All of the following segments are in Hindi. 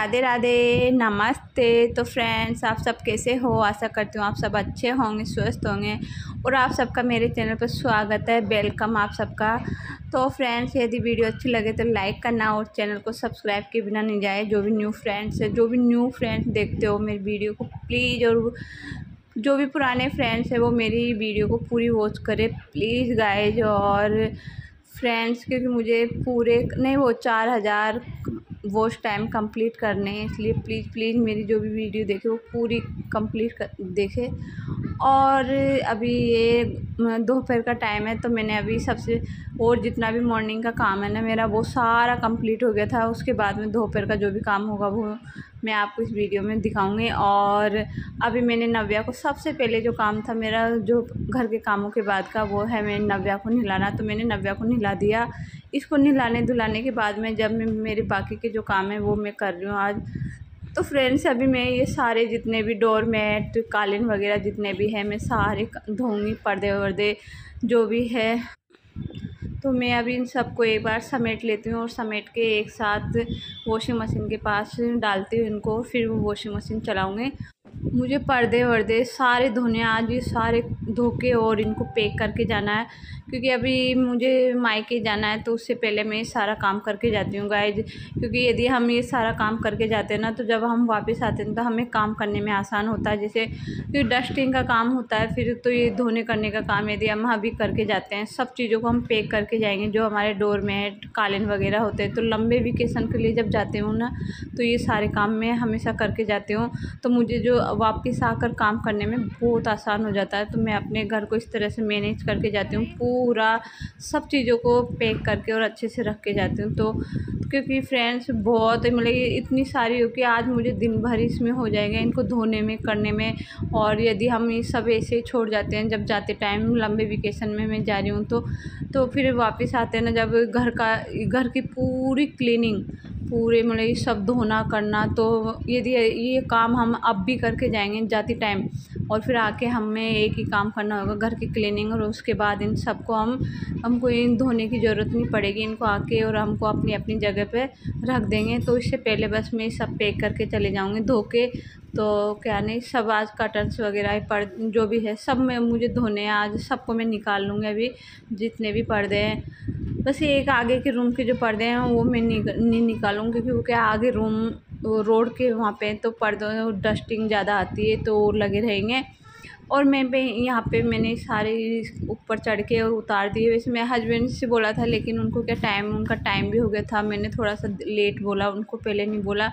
राधे राधे, नमस्ते। तो फ्रेंड्स, आप सब कैसे हो? आशा करती हूँ आप सब अच्छे होंगे, स्वस्थ होंगे। और आप सबका मेरे चैनल पर स्वागत है, वेलकम आप सबका। तो फ्रेंड्स, यदि वीडियो अच्छी लगे तो लाइक करना और चैनल को सब्सक्राइब किए बिना नहीं जाए। जो भी न्यू फ्रेंड्स देखते हो मेरी वीडियो को प्लीज़, और जो भी पुराने फ्रेंड्स हैं वो मेरी वीडियो को पूरी वॉच करें प्लीज़ गाइज। और फ्रेंड्स, क्योंकि मुझे पूरे नहीं वो 4000 वॉच टाइम कंप्लीट करने हैं, इसलिए प्लीज़ मेरी जो भी वीडियो देखे वो पूरी कंप्लीट कर देखे। और अभी ये दोपहर का टाइम है, तो मैंने अभी सबसे और जितना भी मॉर्निंग का काम है ना मेरा, वो सारा कंप्लीट हो गया था। उसके बाद में दोपहर का जो भी काम होगा वो मैं आपको इस वीडियो में दिखाऊंगी। और अभी मैंने नव्या को, सबसे पहले जो काम था मेरा जो घर के कामों के बाद का, वो है मैंने नव्या को नहलाना। तो मैंने नव्या को नहला दिया। इसको नहलाने धुलाने के बाद में जब मैं मेरे बाकी के जो काम है वो मैं कर रही हूँ आज। तो फ्रेंड्स, अभी मैं ये सारे जितने भी डोर मैट, कालीन वगैरह जितने भी हैं मैं सारे धोऊंगी, पर्दे वर्दे जो भी है। तो मैं अभी इन सबको एक बार समेट लेती हूँ और समेट के एक साथ वॉशिंग मशीन के पास डालती हूँ इनको, फिर वो वॉशिंग मशीन चलाऊँगी। मुझे पर्दे वर्दे सारे धोने आज, ये सारे धो के और इनको पैक करके जाना है, क्योंकि अभी मुझे मायके जाना है। तो उससे पहले मैं सारा काम करके जाती हूँ गाइज, क्योंकि यदि हम ये सारा काम करके जाते हैं ना, तो जब हम वापस आते हैं तो हमें काम करने में आसान होता है। जैसे फिर डस्टिंग का काम होता है, फिर तो ये धोने करने का काम यदि हम अभी करके जाते हैं, सब चीज़ों को हम पैक करके जाएंगे, जो हमारे डोरमेट कालीन वगैरह होते हैं। तो लंबे वेकेशन के लिए जब जाते हूँ ना, तो ये सारे काम मैं हमेशा करके जाती हूँ। तो मुझे जो वापस आकर काम करने में बहुत आसान हो जाता है। तो मैं अपने घर को इस तरह से मैनेज करके जाती हूँ, पूरा सब चीज़ों को पैक करके और अच्छे से रख के जाती हूँ। तो क्योंकि फ्रेंड्स बहुत मतलब ये इतनी सारी हो कि आज मुझे दिन भर इसमें हो जाएगा, इनको धोने में करने में। और यदि हम ये सब ऐसे ही छोड़ जाते हैं, जब जाते टाइम लंबे वेकेशन में मैं जा रही हूँ तो फिर वापस आते हैं ना, जब घर की पूरी क्लीनिंग, पूरे मतलब ये सब धोना करना, तो यदि ये काम हम अब भी करके जाएंगे जाती टाइम, और फिर आके हमें एक ही काम करना होगा घर की क्लीनिंग, और उसके बाद इन सबको हमको इन धोने की ज़रूरत नहीं पड़ेगी। इनको आके और हमको अपनी अपनी जगह पे रख देंगे। तो इससे पहले बस मैं सब पैक करके चले जाऊँगी धो के। तो क्या नहीं, सब आज कर्टन्स वगैरह पर जो भी है सब में मुझे धोने हैं आज, सबको मैं निकाल लूँगी अभी, जितने भी पर्दे हैं। बस ये एक आगे के रूम के जो पर्दे हैं वो मैं नहीं निकालूँगी, क्योंकि वो क्या आगे रूम रोड के वहाँ पे तो पर्दों डस्टिंग ज़्यादा आती है तो लगे रहेंगे। और मैं भी यहाँ पे मैंने सारे ऊपर चढ़ के और उतार दिए। वैसे मैं हस्बैंड से बोला था, लेकिन उनको क्या उनका टाइम भी हो गया था। मैंने थोड़ा सा लेट बोला उनको, पहले नहीं बोला।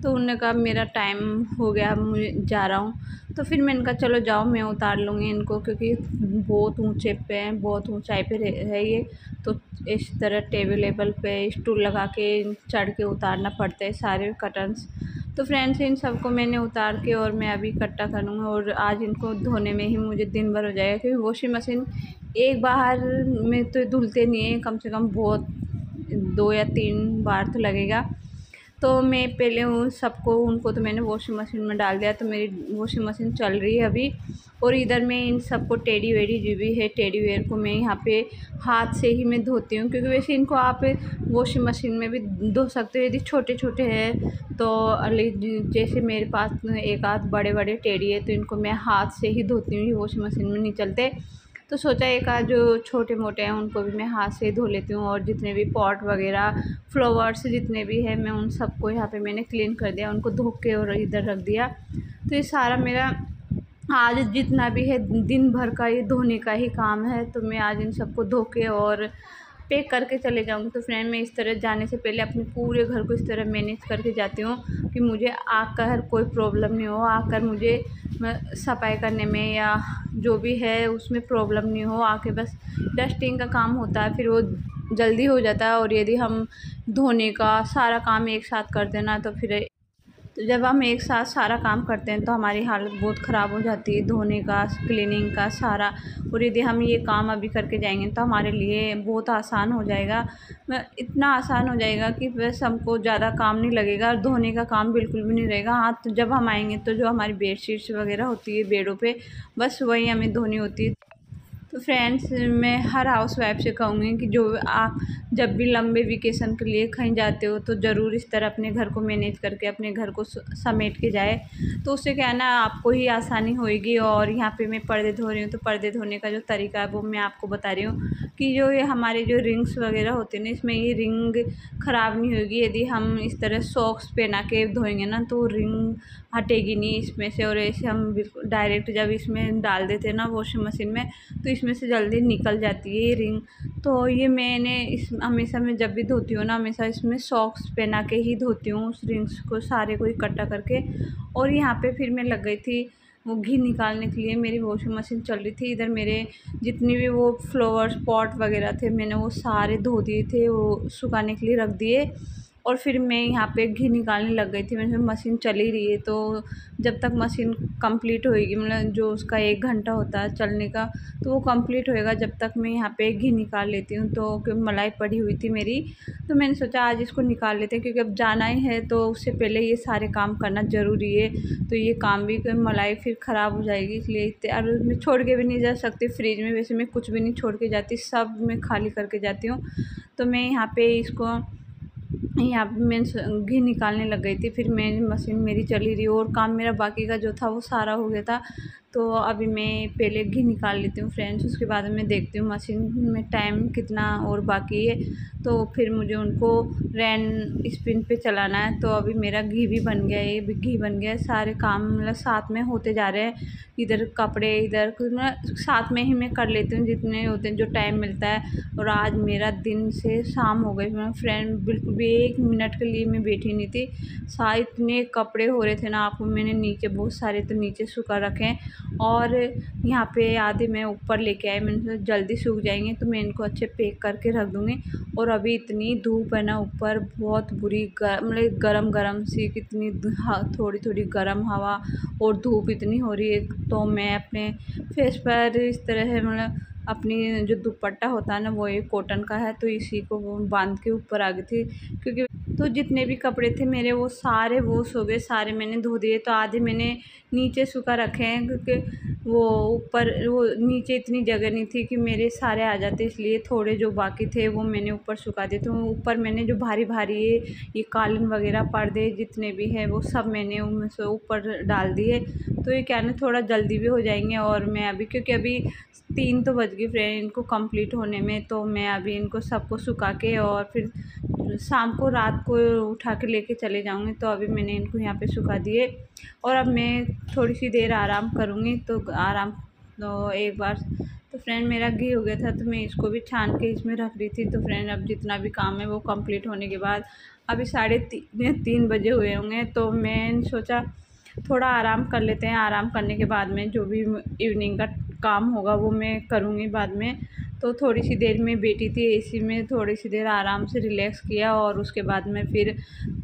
तो उन्होंने कहा मेरा टाइम हो गया, मुझे जा रहा हूँ। तो फिर मैंने कहा चलो जाओ, मैं उतार लूँगी इनको, क्योंकि बहुत ऊँचे पे हैं, बहुत ऊँचाई पे है ये। तो इस तरह टेबल पे स्टूल लगा के चढ़ के उतारना पड़ता है सारे कर्टन्स। तो फ्रेंड्स, इन सबको मैंने उतार के और मैं अभी इकट्ठा करूँगी, और आज इनको धोने में ही मुझे दिन भर हो जाएगा, क्योंकि वॉशिंग मशीन एक बार में तो धुलते नहीं है, कम से कम बहुत 2 या 3 बार तो लगेगा। तो मैं पहले उनको तो मैंने वॉशिंग मशीन में डाल दिया। तो मेरी वॉशिंग मशीन चल रही है अभी। और इधर मैं इन सबको टेडी वेडी जो भी है, टेडी वेयर को मैं यहाँ पे हाथ से ही मैं धोती हूँ, क्योंकि वैसे इनको आप वॉशिंग मशीन में भी धो सकते हो यदि छोटे छोटे हैं तो। जैसे मेरे पास एक आध बड़े बड़े टेडी है, तो इनको मैं हाथ से ही धोती हूँ, ये वॉशिंग मशीन में नहीं चलते। तो सोचा एक आध जो छोटे मोटे हैं उनको भी मैं हाथ से धो लेती हूँ। और जितने भी पॉट वगैरह फ्लावर्स जितने भी हैं, मैं उन सबको यहाँ पे मैंने क्लीन कर दिया, उनको धो के और इधर रख दिया। तो ये सारा मेरा आज जितना भी है दिन भर का ये धोने का ही काम है। तो मैं आज इन सबको धो के और पैक करके चले जाऊँगी। तो फ्रेंड, मैं इस तरह जाने से पहले अपने पूरे घर को इस तरह मैनेज करके जाती हूँ कि मुझे आकर कोई प्रॉब्लम नहीं हो, आकर मुझे सफाई करने में या जो भी है उसमें प्रॉब्लम नहीं हो। आके बस डस्टिंग का काम होता है, फिर वो जल्दी हो जाता है। और यदि हम धोने का सारा काम एक साथ कर देना, तो फिर तो जब हम एक साथ सारा काम करते हैं तो हमारी हालत बहुत ख़राब हो जाती है, धोने का, क्लीनिंग का सारा। और यदि हम ये काम अभी करके जाएंगे तो हमारे लिए बहुत आसान हो जाएगा, इतना आसान हो जाएगा कि बस हमको ज़्यादा काम नहीं लगेगा, धोने का काम बिल्कुल भी नहीं रहेगा। हाँ, तो जब हम आएंगे तो जो हमारी बेडशीट्स वगैरह होती है बेडों पे, बस वही हमें धोनी होती है। तो फ्रेंड्स मैं हर हाउस वाइफ से कहूँगी कि जो आप जब भी लंबे वेकेशन के लिए कहीं जाते हो तो ज़रूर इस तरह अपने घर को मैनेज करके अपने घर को समेट के जाए। तो उससे क्या है ना, आपको ही आसानी होएगी। और यहाँ पे मैं पर्दे धो रही हूँ, तो पर्दे धोने का जो तरीका है वो मैं आपको बता रही हूँ कि जो ये हमारे जो रिंग्स वगैरह होते हैं ना, इसमें ये रिंग ख़राब नहीं होगी। यदि हम इस तरह सॉक्स पहना के धोएंगे ना तो रिंग हटेगी नहीं इसमें से। और ऐसे हम बिल्कुल डायरेक्ट जब इसमें डाल देते हैं ना वॉशिंग मशीन में, तो इसमें से जल्दी निकल जाती है ये रिंग। तो ये मैंने इस हमेशा मैं जब भी धोती हूँ ना, हमेशा इसमें सॉक्स पहना के ही धोती हूँ उस रिंग्स को सारे को इकट्ठा करके। और यहाँ पे फिर मैं लग गई थी वो घी निकालने के लिए। मेरी वॉशिंग मशीन चल रही थी, इधर मेरे जितनी भी वो फ्लावर्स पॉट वगैरह थे मैंने वो सारे धो दिए थे, वो सुखाने के लिए रख दिए। और फिर मैं यहाँ पे घी निकालने लग गई थी। मैंने मशीन चल ही रही है, तो जब तक मशीन कंप्लीट होएगी, मतलब जो उसका 1 घंटा होता है चलने का, तो वो कंप्लीट होएगा जब तक मैं यहाँ पे घी निकाल लेती हूँ। तो क्योंकि मलाई पड़ी हुई थी मेरी, तो मैंने सोचा आज इसको निकाल लेते हैं, क्योंकि अब जाना ही है तो उससे पहले ये सारे काम करना ज़रूरी है। तो ये काम भी मलाई फिर ख़राब हो जाएगी, इसलिए और मैं छोड़ के भी नहीं जा सकती फ्रिज में। वैसे मैं कुछ भी नहीं छोड़ के जाती, सब मैं खाली करके जाती हूँ। तो मैं यहाँ पे इसको यहाँ पे मैं घी निकालने लग गई थी। फिर मैं मशीन मेरी चली रही और काम मेरा बाकी का जो था वो सारा हो गया था। तो अभी मैं पहले घी निकाल लेती हूँ फ्रेंड्स, उसके बाद मैं देखती हूँ मशीन में टाइम कितना और बाकी है। तो फिर मुझे उनको रैन स्पिन पे चलाना है। तो अभी मेरा घी भी बन गया है, ये भी घी बन गया है। सारे काम मतलब साथ में होते जा रहे हैं, इधर कपड़े इधर मतलब साथ में ही मैं कर लेती हूँ जितने होते हैं जो टाइम मिलता है। और आज मेरा दिन से शाम हो गई, मैं फ्रेंड बिल्कुल भी 1 मिनट के लिए मैं बैठी नहीं थी। सारे इतने कपड़े हो रहे थे ना, आपको मैंने नीचे बहुत सारे तो नीचे सुखा रखे हैं और यहाँ पे आधे मैं ऊपर लेके आई। मैंने सोचा जल्दी सूख जाएंगे तो मैं इनको अच्छे पैक करके रख दूँगी। और अभी इतनी धूप है ना ऊपर, बहुत बुरी मतलब गरम गरम सी, कितनी थोड़ी थोड़ी गर्म हवा और धूप इतनी हो रही है। तो मैं अपने फेस पर इस तरह से मतलब अपनी जो दुपट्टा होता है ना वो एक कॉटन का है, तो इसी को वो बांध के ऊपर आ गई थी। क्योंकि तो जितने भी कपड़े थे मेरे वो सारे वॉश हो गए, सारे मैंने धो दिए। तो आधे मैंने नीचे सुखा रखे हैं, क्योंकि वो ऊपर वो नीचे इतनी जगह नहीं थी कि मेरे सारे आ जाते, इसलिए थोड़े जो बाकी थे वो मैंने ऊपर सुखा दिए। तो ऊपर मैंने जो भारी भारी ये कालीन वगैरह पर्दे जितने भी हैं वो सब मैंने उनमें से ऊपर डाल दिए। तो ये क्या ना थोड़ा जल्दी भी हो जाएंगे। और मैं अभी क्योंकि अभी 3 तो बज गई फ्रेंड इनको कंप्लीट होने में, तो मैं अभी इनको सबको सुखा के और फिर शाम को रात को उठा के लेके चले जाऊंगी। तो अभी मैंने इनको यहाँ पे सुखा दिए और अब मैं थोड़ी सी देर आराम करूँगी। तो आराम तो एक बार तो फ्रेंड मेरा घी हो गया था, तो मैं इसको भी छान के इसमें रख रही थी। तो फ्रेंड अब जितना भी काम है वो कंप्लीट होने के बाद अभी 3:30 बजे हुए होंगे, तो मैं सोचा थोड़ा आराम कर लेते हैं। आराम करने के बाद में जो भी इवनिंग का काम होगा वो मैं करूँगी बाद में। तो थोड़ी सी देर में बैठी थी एसी में, थोड़ी सी देर आराम से रिलैक्स किया और उसके बाद में फिर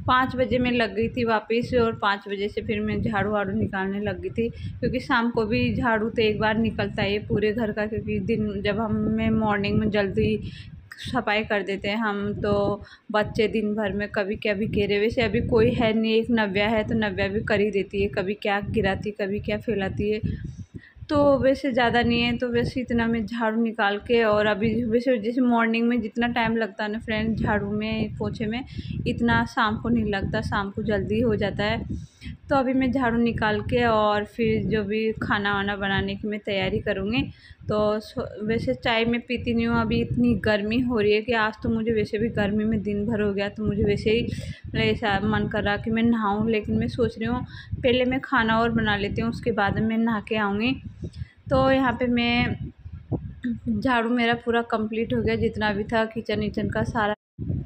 5 बजे मैं लग गई थी वापस। और 5 बजे से फिर मैं झाड़ू वाड़ू निकालने लग गई थी, क्योंकि शाम को भी झाड़ू तो एक बार निकलता है पूरे घर का। क्योंकि दिन जब मैं मॉर्निंग में जल्दी सफाई कर देते हैं हम, तो बच्चे दिन भर में कभी क्या भी घेरे। वैसे अभी कोई है नहीं, एक नव्या है तो नव्या भी कर ही देती है, कभी क्या गिराती कभी क्या फैलाती है। तो वैसे ज़्यादा नहीं है, तो वैसे इतना मैं झाड़ू निकाल के और अभी वैसे जैसे मॉर्निंग में जितना टाइम लगता है ना फ्रेंड झाड़ू में पोछे में, इतना शाम को नहीं लगता, शाम को जल्दी हो जाता है। तो अभी मैं झाड़ू निकाल के और फिर जो भी खाना वाना बनाने की मैं तैयारी करूँगी। तो वैसे चाय मैं पीती नहीं हूँ, अभी इतनी गर्मी हो रही है कि आज तो मुझे वैसे भी गर्मी में दिन भर हो गया, तो मुझे वैसे ही ऐसा मन कर रहा कि मैं नहाऊँ। लेकिन मैं सोच रही हूँ पहले मैं खाना और बना लेती हूँ, उसके बाद मैं नहा के आऊँगी। तो यहाँ पे मैं झाड़ू मेरा पूरा कंप्लीट हो गया जितना भी था किचन विचन का सारा।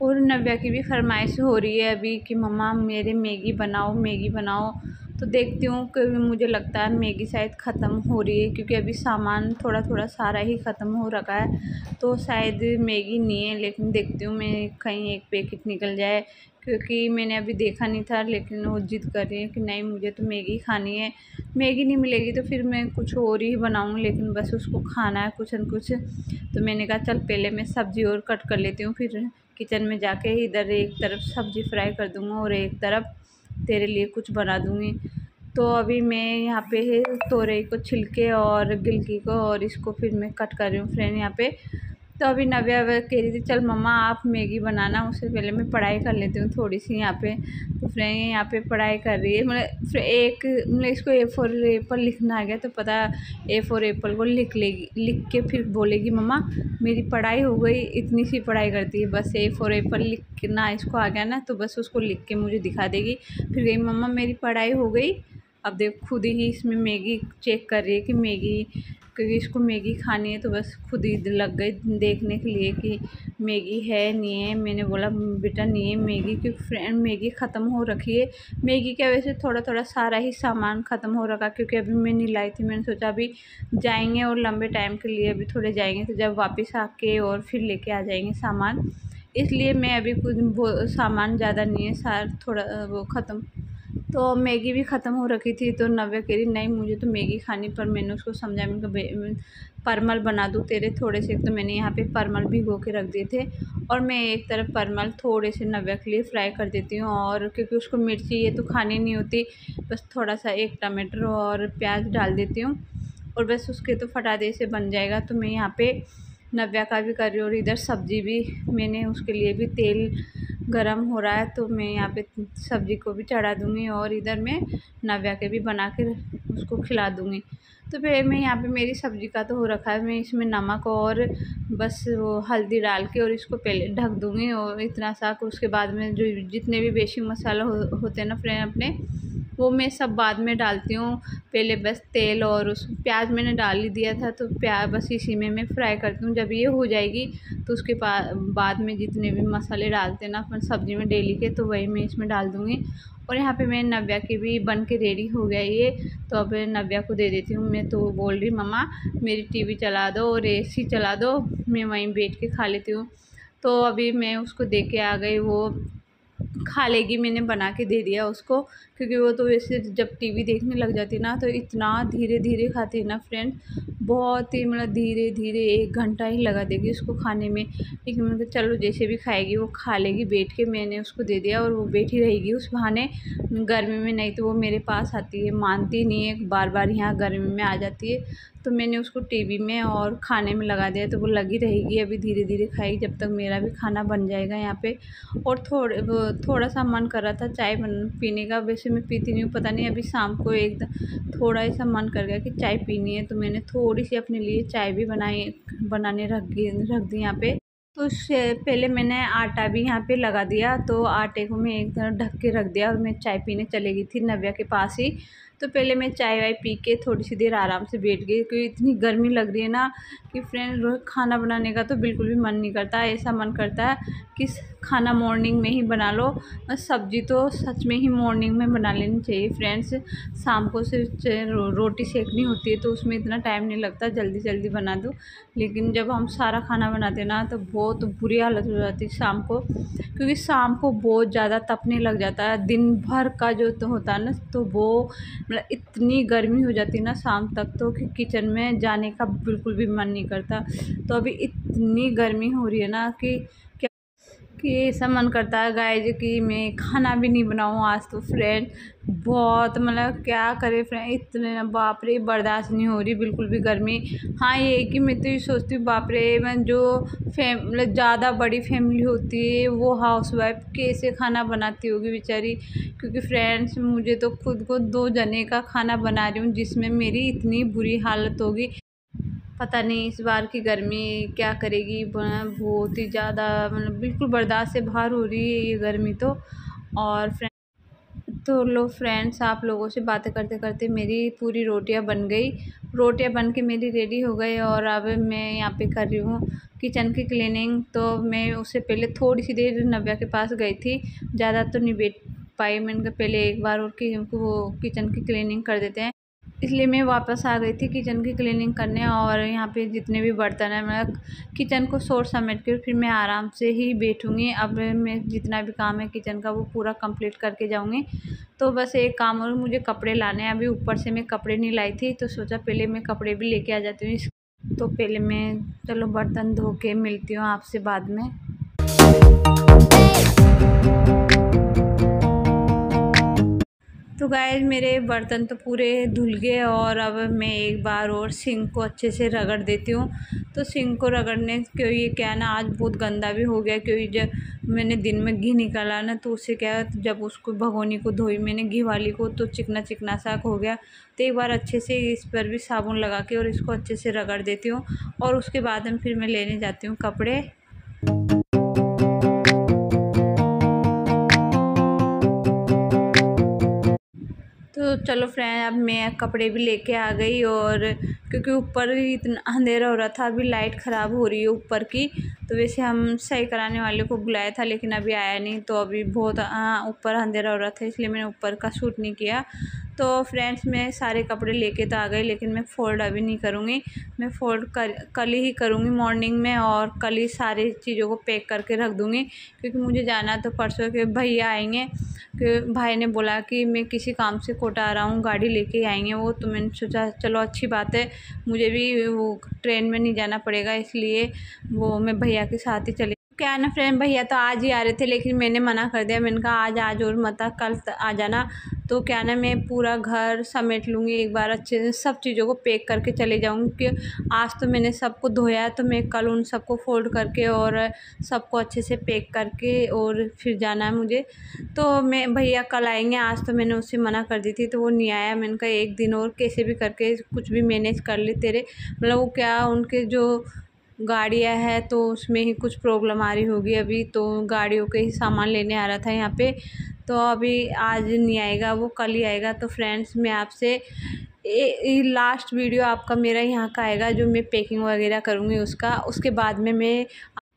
और नव्या की भी फरमाइश हो रही है अभी कि मम्मा मेरे मैगी बनाओ मैगी बनाओ। तो देखती हूँ कि मुझे लगता है मैगी शायद ख़त्म हो रही है, क्योंकि अभी सामान थोड़ा थोड़ा सारा ही ख़त्म हो रखा है। तो शायद मैगी नहीं है, लेकिन देखती हूँ मैं कहीं एक पैकेट निकल जाए, क्योंकि मैंने अभी देखा नहीं था। लेकिन वो जिद कर रही है कि नहीं मुझे तो मैगी खानी है। मैगी नहीं मिलेगी तो फिर मैं कुछ और ही बनाऊँगी, लेकिन बस उसको खाना है कुछ न कुछ। तो मैंने कहा चल पहले मैं सब्ज़ी और कट कर लेती हूँ, फिर किचन में जाके इधर एक तरफ सब्ज़ी फ्राई कर दूँगा और एक तरफ तेरे लिए कुछ बना दूँगी। तो अभी मैं यहाँ पे तोरई को छिलके और गिलकी को और इसको फिर मैं कट कर रही हूँ फ्रेंड यहाँ पे। तो अभी नव्या कह रही थी चल मम्मा आप मैगी बनाना, उससे पहले मैं पढ़ाई कर लेती हूँ थोड़ी सी यहाँ पे। तो फ्रेंड यहाँ पे पढ़ाई कर रही है, मतलब इसको ए फॉर एप्पल लिखना आ गया, तो पता ए फॉर एप्पल को लिख के फिर बोलेगी मम्मा मेरी पढ़ाई हो गई। इतनी सी पढ़ाई करती है, बस ए फॉर एप्पल लिखना इसको आ गया ना, तो बस उसको लिख के मुझे दिखा देगी। फिर गई मम्मा मेरी पढ़ाई हो गई। अब देख खुद ही इसमें मैगी चेक कर रही है कि मैगी, क्योंकि इसको मैगी खानी है, तो बस खुद ही लग गई देखने के लिए कि मैगी है नहीं है। मैंने बोला बेटा नहीं है मैगी, क्योंकि फ्रेंड मैगी ख़त्म हो रखी है। मैगी की वजह से थोड़ा थोड़ा सारा ही सामान ख़त्म हो रखा, क्योंकि अभी मैं नहीं लाई थी। मैंने सोचा अभी जाएंगे और लंबे टाइम के लिए अभी थोड़े जाएंगे, तो जब वापस आके और फिर लेके आ जाएंगे सामान, इसलिए मैं अभी कुछ सामान ज़्यादा नहीं है, सारा थोड़ा वो ख़त्म। तो मैगी भी ख़त्म हो रखी थी, तो नव्या कह रही नहीं मुझे तो मैगी खानी। पर मैंने उसको समझाया, मैंने परमल बना दूँ तेरे थोड़े से, तो मैंने यहाँ पे परमल भिगो के रख दिए थे, और मैं एक तरफ परमल थोड़े से नव्या के लिए फ्राई कर देती हूँ। और क्योंकि उसको मिर्ची ये तो खानी नहीं होती, बस थोड़ा सा एक टमाटर और प्याज डाल देती हूँ, और बस उसके तो फटादे से बन जाएगा। तो मैं यहाँ पे नव्या का भी कर रही हूँ, और इधर सब्ज़ी भी मैंने उसके लिए भी तेल गरम हो रहा है, तो मैं यहाँ पे सब्ज़ी को भी चढ़ा दूँगी, और इधर मैं नव्या के भी बना के उसको खिला दूँगी। तो फिर मैं यहाँ पे मेरी सब्ज़ी का तो हो रखा है, मैं इसमें नमक और बस वो हल्दी डाल के और इसको पहले ढक दूँगी, और इतना सा। उसके बाद में जो जितने भी बेसिक मसाला होते हैं ना फ्रेंड अपने, वो मैं सब बाद में डालती हूँ। पहले बस तेल और उस प्याज मैंने डाल ही दिया था, तो प्याज बस इसी में मैं फ्राई करती हूँ। जब ये हो जाएगी तो उसके बाद में जितने भी मसाले डालते हैं ना अपन सब्ज़ी में डेली के, तो वही मैं इसमें डाल दूँगी। और यहाँ पे मैं नव्या की भी बन के रेडी हो गया ये, तो अब नव्या को दे देती हूँ मैं। तो बोल रही मम्मा मेरी टीवी चला दो और एसी चला दो, मैं वहीं बैठ के खा लेती हूँ। तो अभी मैं उसको दे के आ गई, वो खा लेगी, मैंने बना के दे दिया उसको। क्योंकि वो तो वैसे जब टीवी देखने लग जाती है ना, तो इतना धीरे धीरे खाती है ना फ्रेंड, बहुत ही मतलब धीरे धीरे 1 घंटा ही लगा देगी उसको खाने में। लेकिन मैंने कहा चलो जैसे भी खाएगी वो खा लेगी बैठ के, मैंने उसको दे दिया, और वो बैठी रहेगी उस बहाने गर्मी में। नहीं तो वो मेरे पास आती है, मानती नहीं है, बार बार यहाँ गर्मी में आ जाती है। तो मैंने उसको टीवी में और खाने में लगा दिया, तो वो लगी रहेगी, अभी धीरे धीरे खाएगी जब तक मेरा भी खाना बन जाएगा यहाँ पे। और थोड़ा सा मन कर रहा था चाय पीने का, वैसे मैं पीती नहीं हूँ, पता नहीं अभी शाम को एकदम थोड़ा ऐसा मन कर गया कि चाय पीनी है, तो मैंने थोड़ी सी अपने लिए चाय भी बनाने रख दी यहाँ पे। तो उससे पहले मैंने आटा भी यहाँ पे लगा दिया, तो आटे को मैं एक तरफ ढक के रख दिया, और मैं चाय पीने चली गई थी नव्या के पास ही। तो पहले मैं चाय वाय पी के थोड़ी सी देर आराम से बैठ गई, क्योंकि इतनी गर्मी लग रही है ना कि फ्रेंड रोज़ खाना बनाने का तो बिल्कुल भी मन नहीं करता। ऐसा मन करता है कि खाना मॉर्निंग में ही बना लो। सब्ज़ी तो सच में ही मॉर्निंग में बना लेनी चाहिए फ्रेंड्स, शाम को सिर्फ रोटी सेकनी होती है, तो उसमें इतना टाइम नहीं लगता, जल्दी जल्दी बना दो। लेकिन जब हम सारा खाना बनाते हैं ना, तो बहुत बुरी हालत हो जाती है शाम को, क्योंकि शाम को बहुत ज़्यादा तपने लग जाता है। दिन भर का जो तो होता है ना, तो वो मतलब इतनी गर्मी हो जाती है ना शाम तक, तो कि किचन में जाने का बिल्कुल भी मन नहीं करता। तो अभी इतनी गर्मी हो रही है ना कि ऐसा मन करता है गाइस कि मैं खाना भी नहीं बनाऊँ आज तो फ्रेंड। बहुत मतलब क्या करे फ्रेंड, इतने बाप रे बर्दाश्त नहीं हो रही बिल्कुल भी गर्मी। हाँ ये है कि मैं तो ये सोचती हूँ बाप रे, मैं जो मतलब ज़्यादा बड़ी फैमिली होती है वो हाउसवाइफ कैसे खाना बनाती होगी बेचारी। क्योंकि फ्रेंड्स मुझे तो खुद को 2 जने का खाना बना रही हूँ, जिसमें मेरी इतनी बुरी हालत होगी। पता नहीं इस बार की गर्मी क्या करेगी, बहुत ही ज़्यादा मतलब बिल्कुल बर्दाश्त से बाहर हो रही है ये गर्मी तो। और तो लो फ्रेंड्स, आप लोगों से बातें करते करते मेरी पूरी रोटियां बन गई, रोटियां बन के मेरी रेडी हो गई। और अब मैं यहाँ पे कर रही हूँ किचन की क्लीनिंग। तो मैं उससे पहले थोड़ी सी देर नव्या के पास गई थी, ज़्यादा तो नहीं बैठ पाई। मैंने कहा पहले एक बार और वो किचन की क्लीनिंग कर देते हैं, इसलिए मैं वापस आ गई थी किचन की क्लीनिंग करने। और यहाँ पे जितने भी बर्तन हैं मैं किचन को सोच समेट कर फिर मैं आराम से ही बैठूँगी। अब मैं जितना भी काम है किचन का वो पूरा कंप्लीट करके जाऊँगी। तो बस एक काम और मुझे कपड़े लाने हैं, अभी ऊपर से मैं कपड़े नहीं लाई थी, तो सोचा पहले मैं कपड़े भी लेके आ जाती हूँ। तो पहले मैं चलो बर्तन धो के मिलती हूँ आपसे बाद में। तो गाइस मेरे बर्तन तो पूरे धुल गए और अब मैं एक बार और सिंक को अच्छे से रगड़ देती हूँ। तो सिंक को रगड़ने क्यों ये क्या ना आज बहुत गंदा भी हो गया, क्योंकि जब मैंने दिन में घी निकाला ना तो उससे क्या जब उसको भगोनी को धोई मैंने घी वाली को तो चिकना चिकना सा हो गया। तो एक बार अच्छे से इस पर भी साबुन लगा के और इसको अच्छे से रगड़ देती हूँ और उसके बाद में फिर मैं लेने जाती हूँ कपड़े। तो चलो फ्रेंड अब मैं कपड़े भी लेके आ गई, और क्योंकि ऊपर इतना अंधेरा हो रहा था, अभी लाइट ख़राब हो रही है ऊपर की। तो वैसे हम सही कराने वाले को बुलाया था लेकिन अभी आया नहीं, तो अभी बहुत ऊपर अंधेरा हो रहा था इसलिए मैंने ऊपर का शूट नहीं किया। तो फ्रेंड्स मैं सारे कपड़े लेके तो आ गई लेकिन मैं फ़ोल्ड अभी नहीं करूँगी, मैं फ़ोल्ड कल ही करूँगी मॉर्निंग में, और कल ही सारी चीज़ों को पैक करके रख दूँगी क्योंकि मुझे जाना तो परसों के भैया आएंगे। कि भाई ने बोला कि मैं किसी काम से कोटा आ रहा हूँ, गाड़ी लेके आएंगे वो, तो मैंने सोचा चलो अच्छी बात है, मुझे भी वो ट्रेन में नहीं जाना पड़ेगा, इसलिए वो मैं भैया के साथ ही चली। क्या है ना फ्रेंड, भैया तो आज ही आ रहे थे लेकिन मैंने मना कर दिया, मैंने कहा आज और मत कल आ जाना। तो क्या ना मैं पूरा घर समेट लूँगी एक बार, अच्छे से सब चीज़ों को पैक करके चले जाऊँगी कि आज तो मैंने सबको धोया है तो मैं कल उन सबको फोल्ड करके और सबको अच्छे से पैक करके और फिर जाना है मुझे। तो मैं भैया कल आएंगे, आज तो मैंने उससे मना कर दी थी तो वो नहीं आया। मैंने कहा एक दिन और कैसे भी करके कुछ भी मैनेज कर ले तेरे, मतलब वो क्या उनके जो गाड़ियाँ है तो उसमें ही कुछ प्रॉब्लम आ रही होगी अभी, तो गाड़ियों के ही सामान लेने आ रहा था यहाँ पे, तो अभी आज नहीं आएगा वो, कल ही आएगा। तो फ्रेंड्स मैं आपसे लास्ट वीडियो आपका मेरा यहाँ का आएगा जो मैं पैकिंग वगैरह करूँगी उसका, उसके बाद में मैं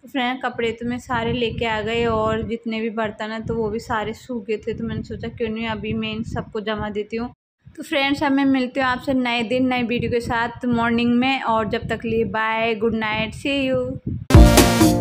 फ्रेंड कपड़े तो मैं सारे लेके आ गए और जितने भी बर्तन हैं तो वो भी सारे सूख गए थे, तो मैंने सोचा क्यों नहीं अभी मैं इन सबको जमा देती हूँ। तो फ्रेंड्स अब मैं मिलती हूँ आपसे नए दिन नए वीडियो के साथ मॉर्निंग में, और जब तक लिए bye, good night, see you.